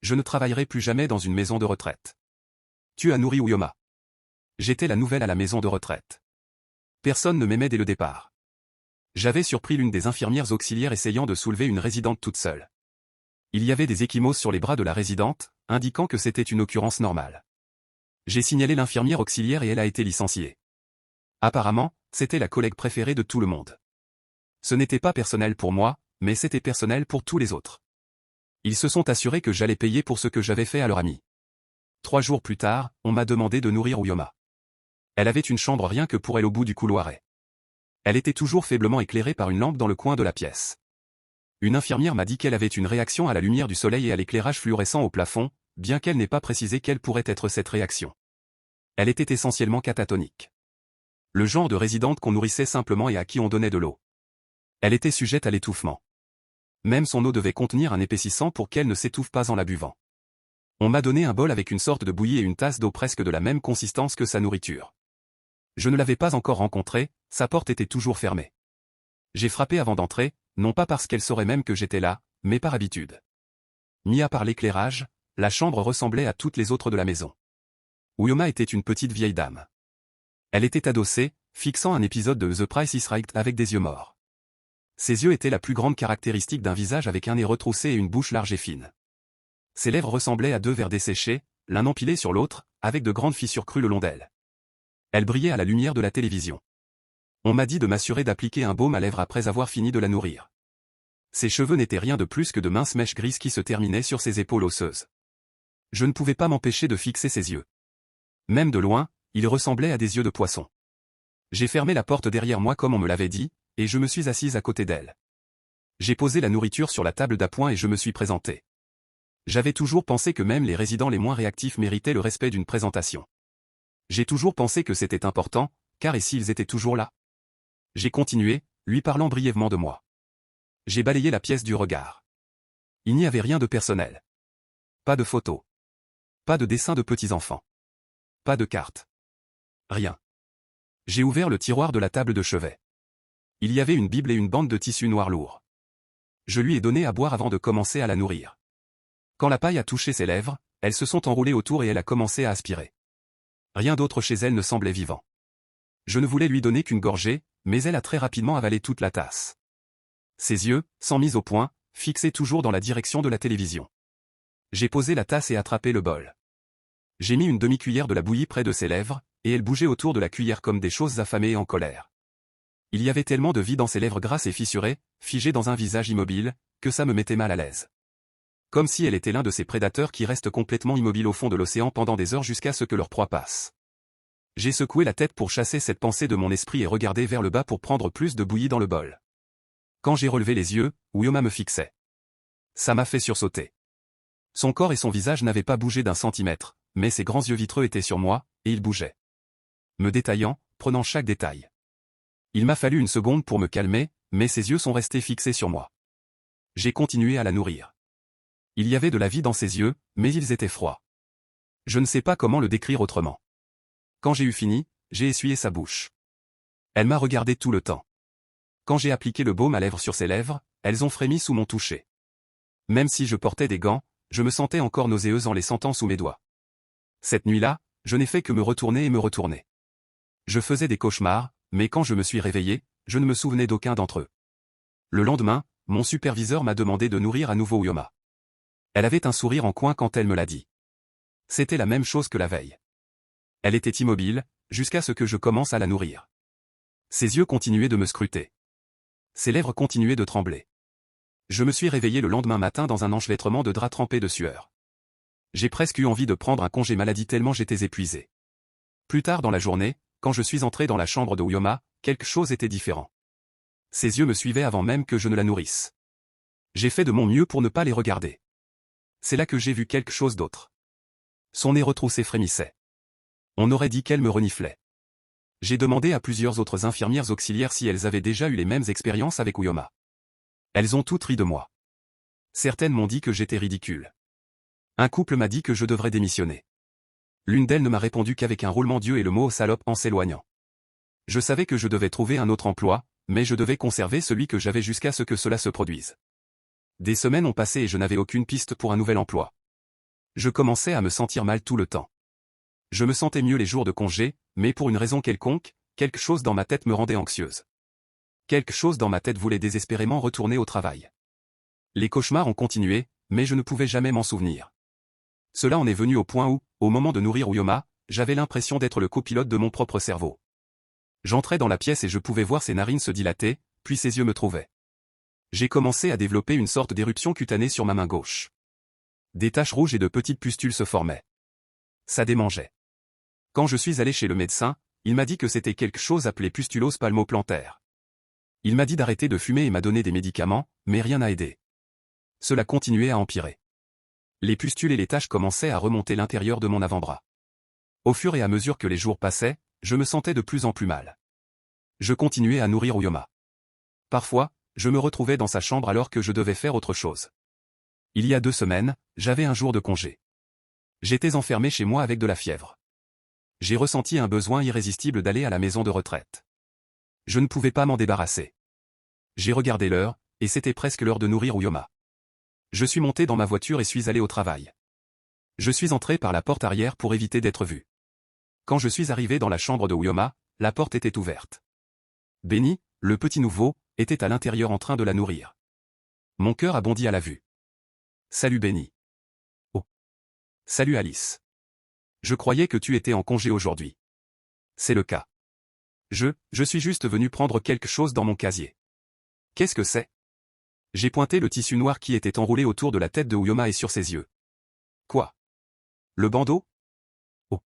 Je ne travaillerai plus jamais dans une maison de retraite. Tu as nourri Uyoma. J'étais la nouvelle à la maison de retraite. Personne ne m'aimait dès le départ. J'avais surpris l'une des infirmières auxiliaires essayant de soulever une résidente toute seule. Il y avait des ecchymoses sur les bras de la résidente, indiquant que c'était une occurrence normale. J'ai signalé l'infirmière auxiliaire et elle a été licenciée. Apparemment, c'était la collègue préférée de tout le monde. Ce n'était pas personnel pour moi, mais c'était personnel pour tous les autres. Ils se sont assurés que j'allais payer pour ce que j'avais fait à leur amie. 3 jours plus tard, on m'a demandé de nourrir Uyoma. Elle avait une chambre rien que pour elle au bout du couloiret. Elle était toujours faiblement éclairée par une lampe dans le coin de la pièce. Une infirmière m'a dit qu'elle avait une réaction à la lumière du soleil et à l'éclairage fluorescent au plafond, bien qu'elle n'ait pas précisé quelle pourrait être cette réaction. Elle était essentiellement catatonique. Le genre de résidente qu'on nourrissait simplement et à qui on donnait de l'eau. Elle était sujette à l'étouffement. Même son eau devait contenir un épaississant pour qu'elle ne s'étouffe pas en la buvant. On m'a donné un bol avec une sorte de bouillie et une tasse d'eau presque de la même consistance que sa nourriture. Je ne l'avais pas encore rencontrée, sa porte était toujours fermée. J'ai frappé avant d'entrer, non pas parce qu'elle saurait même que j'étais là, mais par habitude. Mis à part l'éclairage, la chambre ressemblait à toutes les autres de la maison. Uyoma était une petite vieille dame. Elle était adossée, fixant un épisode de The Price is Right avec des yeux morts. Ses yeux étaient la plus grande caractéristique d'un visage avec un nez retroussé et une bouche large et fine. Ses lèvres ressemblaient à 2 verres desséchés, l'un empilé sur l'autre, avec de grandes fissures crues le long d'elle. Elle brillait à la lumière de la télévision. On m'a dit de m'assurer d'appliquer un baume à lèvres après avoir fini de la nourrir. Ses cheveux n'étaient rien de plus que de minces mèches grises qui se terminaient sur ses épaules osseuses. Je ne pouvais pas m'empêcher de fixer ses yeux. Même de loin, ils ressemblaient à des yeux de poisson. J'ai fermé la porte derrière moi comme on me l'avait dit, et je me suis assise à côté d'elle. J'ai posé la nourriture sur la table d'appoint et je me suis présenté. J'avais toujours pensé que même les résidents les moins réactifs méritaient le respect d'une présentation. J'ai toujours pensé que c'était important, car et s'ils étaient toujours là? J'ai continué, lui parlant brièvement de moi. J'ai balayé la pièce du regard. Il n'y avait rien de personnel. Pas de photos. Pas de dessins de petits-enfants. Pas de cartes. Rien. J'ai ouvert le tiroir de la table de chevet. Il y avait une Bible et une bande de tissu noir lourd. Je lui ai donné à boire avant de commencer à la nourrir. Quand la paille a touché ses lèvres, elles se sont enroulées autour et elle a commencé à aspirer. Rien d'autre chez elle ne semblait vivant. Je ne voulais lui donner qu'une gorgée, mais elle a très rapidement avalé toute la tasse. Ses yeux, sans mise au point, fixés toujours dans la direction de la télévision. J'ai posé la tasse et attrapé le bol. J'ai mis une demi-cuillère de la bouillie près de ses lèvres, et elle bougeait autour de la cuillère comme des choses affamées et en colère. Il y avait tellement de vie dans ses lèvres grasses et fissurées, figées dans un visage immobile, que ça me mettait mal à l'aise. Comme si elle était l'un de ces prédateurs qui restent complètement immobiles au fond de l'océan pendant des heures jusqu'à ce que leur proie passe. J'ai secoué la tête pour chasser cette pensée de mon esprit et regardé vers le bas pour prendre plus de bouillie dans le bol. Quand j'ai relevé les yeux, Uyoma me fixait. Ça m'a fait sursauter. Son corps et son visage n'avaient pas bougé d'1 centimètre, mais ses grands yeux vitreux étaient sur moi, et ils bougeaient. Me détaillant, prenant chaque détail. Il m'a fallu une seconde pour me calmer, mais ses yeux sont restés fixés sur moi. J'ai continué à la nourrir. Il y avait de la vie dans ses yeux, mais ils étaient froids. Je ne sais pas comment le décrire autrement. Quand j'ai eu fini, j'ai essuyé sa bouche. Elle m'a regardé tout le temps. Quand j'ai appliqué le baume à lèvres sur ses lèvres, elles ont frémi sous mon toucher. Même si je portais des gants, je me sentais encore nauséeuse en les sentant sous mes doigts. Cette nuit-là, je n'ai fait que me retourner et me retourner. Je faisais des cauchemars, mais quand je me suis réveillé, je ne me souvenais d'aucun d'entre eux. Le lendemain, mon superviseur m'a demandé de nourrir à nouveau Uyoma. Elle avait un sourire en coin quand elle me l'a dit. C'était la même chose que la veille. Elle était immobile, jusqu'à ce que je commence à la nourrir. Ses yeux continuaient de me scruter. Ses lèvres continuaient de trembler. Je me suis réveillé le lendemain matin dans un enchevêtrement de draps trempés de sueur. J'ai presque eu envie de prendre un congé maladie tellement j'étais épuisé. Plus tard dans la journée, quand je suis entré dans la chambre de Uyoma, quelque chose était différent. Ses yeux me suivaient avant même que je ne la nourrisse. J'ai fait de mon mieux pour ne pas les regarder. C'est là que j'ai vu quelque chose d'autre. Son nez retroussé frémissait. On aurait dit qu'elle me reniflait. J'ai demandé à plusieurs autres infirmières auxiliaires si elles avaient déjà eu les mêmes expériences avec Uyoma. Elles ont toutes ri de moi. Certaines m'ont dit que j'étais ridicule. Un couple m'a dit que je devrais démissionner. L'une d'elles ne m'a répondu qu'avec un roulement d'yeux et le mot salope en s'éloignant. Je savais que je devais trouver un autre emploi, mais je devais conserver celui que j'avais jusqu'à ce que cela se produise. Des semaines ont passé et je n'avais aucune piste pour un nouvel emploi. Je commençais à me sentir mal tout le temps. Je me sentais mieux les jours de congé, mais pour une raison quelconque, quelque chose dans ma tête me rendait anxieuse. Quelque chose dans ma tête voulait désespérément retourner au travail. Les cauchemars ont continué, mais je ne pouvais jamais m'en souvenir. Cela en est venu au point où, au moment de nourrir Uyoma, j'avais l'impression d'être le copilote de mon propre cerveau. J'entrais dans la pièce et je pouvais voir ses narines se dilater, puis ses yeux me trouvaient. J'ai commencé à développer une sorte d'éruption cutanée sur ma main gauche. Des taches rouges et de petites pustules se formaient. Ça démangeait. Quand je suis allé chez le médecin, il m'a dit que c'était quelque chose appelé pustulose palmoplantaire. Il m'a dit d'arrêter de fumer et m'a donné des médicaments, mais rien n'a aidé. Cela continuait à empirer. Les pustules et les taches commençaient à remonter l'intérieur de mon avant-bras. Au fur et à mesure que les jours passaient, je me sentais de plus en plus mal. Je continuais à nourrir Uyoma. Parfois, je me retrouvais dans sa chambre alors que je devais faire autre chose. Il y a 2 semaines, j'avais un jour de congé. J'étais enfermé chez moi avec de la fièvre. J'ai ressenti un besoin irrésistible d'aller à la maison de retraite. Je ne pouvais pas m'en débarrasser. J'ai regardé l'heure, et c'était presque l'heure de nourrir Uyoma. Je suis monté dans ma voiture et suis allé au travail. Je suis entré par la porte arrière pour éviter d'être vu. Quand je suis arrivé dans la chambre de Uyoma, la porte était ouverte. Benny, le petit nouveau, était à l'intérieur en train de la nourrir. Mon cœur a bondi à la vue. Salut Benny. Oh. Salut Alice. Je croyais que tu étais en congé aujourd'hui. C'est le cas. Je suis juste venu prendre quelque chose dans mon casier. Qu'est-ce que c'est? J'ai pointé le tissu noir qui était enroulé autour de la tête de Uyoma et sur ses yeux. Quoi? Le bandeau? Oh.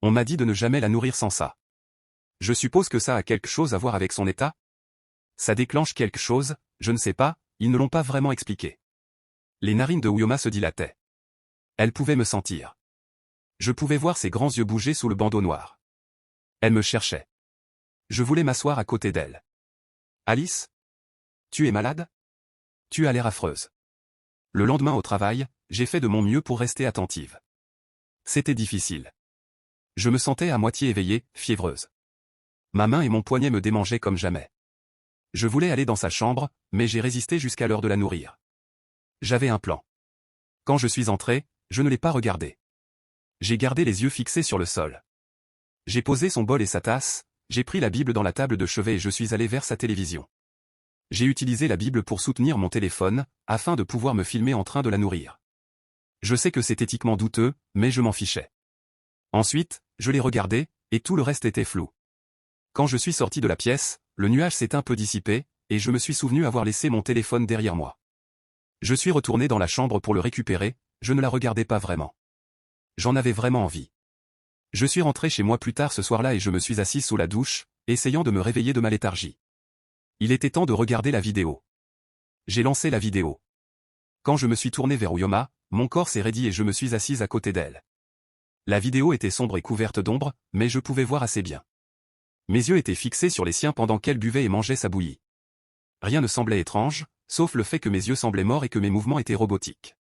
On m'a dit de ne jamais la nourrir sans ça. Je suppose que ça a quelque chose à voir avec son état? Ça déclenche quelque chose, je ne sais pas, ils ne l'ont pas vraiment expliqué. Les narines de Uyoma se dilataient. Elle pouvait me sentir. Je pouvais voir ses grands yeux bouger sous le bandeau noir. Elle me cherchait. Je voulais m'asseoir à côté d'elle. Alice? Tu es malade? Tu as l'air affreuse. Le lendemain au travail, j'ai fait de mon mieux pour rester attentive. C'était difficile. Je me sentais à moitié éveillée, fiévreuse. Ma main et mon poignet me démangeaient comme jamais. Je voulais aller dans sa chambre, mais j'ai résisté jusqu'à l'heure de la nourrir. J'avais un plan. Quand je suis entré, je ne l'ai pas regardé. J'ai gardé les yeux fixés sur le sol. J'ai posé son bol et sa tasse, j'ai pris la Bible dans la table de chevet et je suis allé vers sa télévision. J'ai utilisé la Bible pour soutenir mon téléphone, afin de pouvoir me filmer en train de la nourrir. Je sais que c'est éthiquement douteux, mais je m'en fichais. Ensuite, je l'ai regardé, et tout le reste était flou. Quand je suis sorti de la pièce, le nuage s'est un peu dissipé, et je me suis souvenu avoir laissé mon téléphone derrière moi. Je suis retourné dans la chambre pour le récupérer, je ne la regardais pas vraiment. J'en avais vraiment envie. Je suis rentré chez moi plus tard ce soir-là et je me suis assis sous la douche, essayant de me réveiller de ma léthargie. Il était temps de regarder la vidéo. J'ai lancé la vidéo. Quand je me suis tourné vers Uyoma, mon corps s'est raidi et je me suis assise à côté d'elle. La vidéo était sombre et couverte d'ombre, mais je pouvais voir assez bien. Mes yeux étaient fixés sur les siens pendant qu'elle buvait et mangeait sa bouillie. Rien ne semblait étrange, sauf le fait que mes yeux semblaient morts et que mes mouvements étaient robotiques.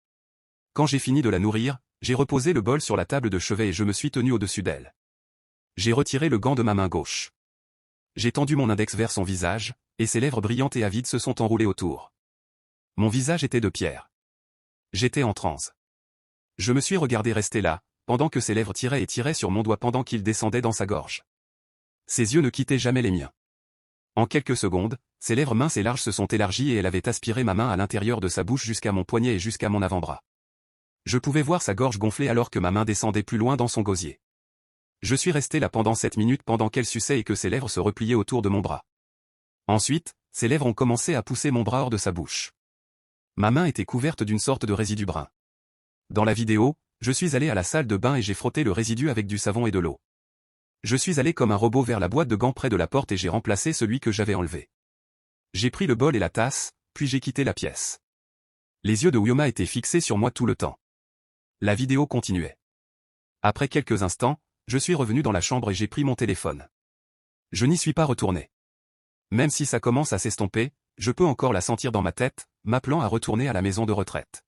Quand j'ai fini de la nourrir, j'ai reposé le bol sur la table de chevet et je me suis tenu au-dessus d'elle. J'ai retiré le gant de ma main gauche. J'ai tendu mon index vers son visage, et ses lèvres brillantes et avides se sont enroulées autour. Mon visage était de pierre. J'étais en transe. Je me suis regardé rester là, pendant que ses lèvres tiraient et tiraient sur mon doigt pendant qu'il descendait dans sa gorge. Ses yeux ne quittaient jamais les miens. En quelques secondes, ses lèvres minces et larges se sont élargies et elle avait aspiré ma main à l'intérieur de sa bouche jusqu'à mon poignet et jusqu'à mon avant-bras. Je pouvais voir sa gorge gonfler alors que ma main descendait plus loin dans son gosier. Je suis resté là pendant 7 minutes pendant qu'elle suçait et que ses lèvres se repliaient autour de mon bras. Ensuite, ses lèvres ont commencé à pousser mon bras hors de sa bouche. Ma main était couverte d'une sorte de résidu brun. Dans la vidéo, je suis allé à la salle de bain et j'ai frotté le résidu avec du savon et de l'eau. Je suis allé comme un robot vers la boîte de gants près de la porte et j'ai remplacé celui que j'avais enlevé. J'ai pris le bol et la tasse, puis j'ai quitté la pièce. Les yeux de Uyoma étaient fixés sur moi tout le temps. La vidéo continuait. Après quelques instants, je suis revenu dans la chambre et j'ai pris mon téléphone. Je n'y suis pas retourné. Même si ça commence à s'estomper, je peux encore la sentir dans ma tête, m'appelant à retourner à la maison de retraite.